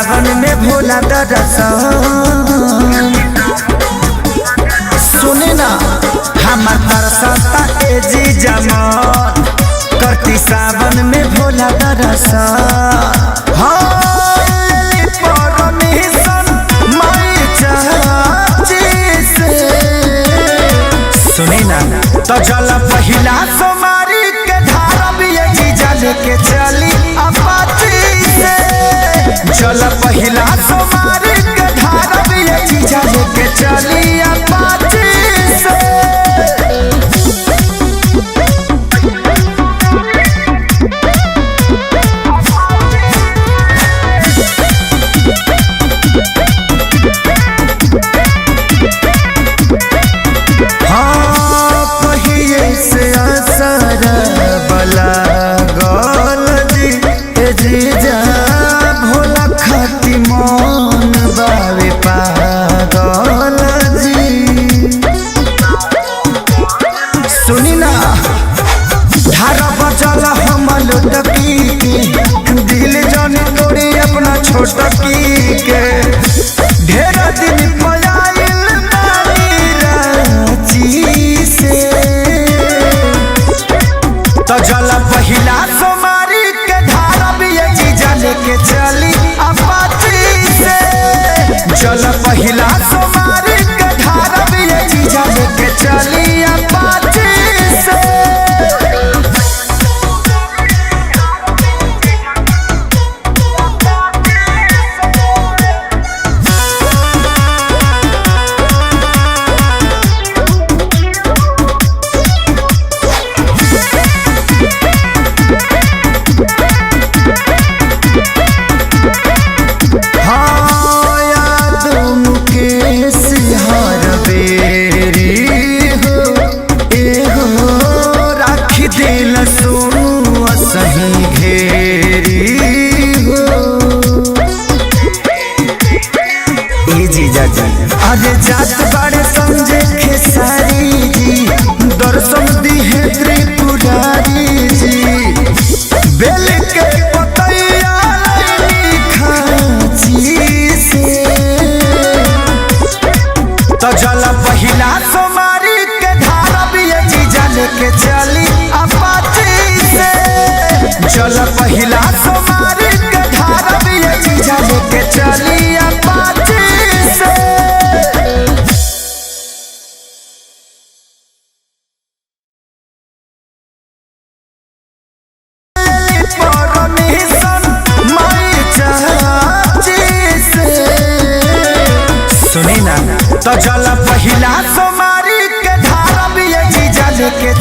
सावन में भोला दर्शन सुने ना हमार तरसता ए जी जमान करती सावन में भोला दर्शन सुनी ना तो जल पहिला सोमारी के धारा भी जीजा लेके चली अपाची से जल पहिला सोमारी के धारा भी जीजा लेके चली अपाची से भोला खाती मन बावे पागल जी सुनी ना धारा बचल हम लुटकी दिल जानी तोड़ी अपना छोटकी के ढेर दिन पयाइल बानी रांची से तो जल पहिला सोमारी के धारा भी जीजा लेके चली अपाची से जल पहिला सोमारी के धारा भी जीजा लेके चली अपाची से अरे जात बड़े समझे खेसारी जी दर्शन दी है त्रिपुरारी जी बेल के पतैया खाची से तो जल पहिला सोमारी के धारा भी जीजा लेके चली अपाची से जल पहिला सोमारी के धारा भी जीजा लेके चली अपाची से सुनी ना तो जल पहिला सोमारी के धारा भी जीजा लेके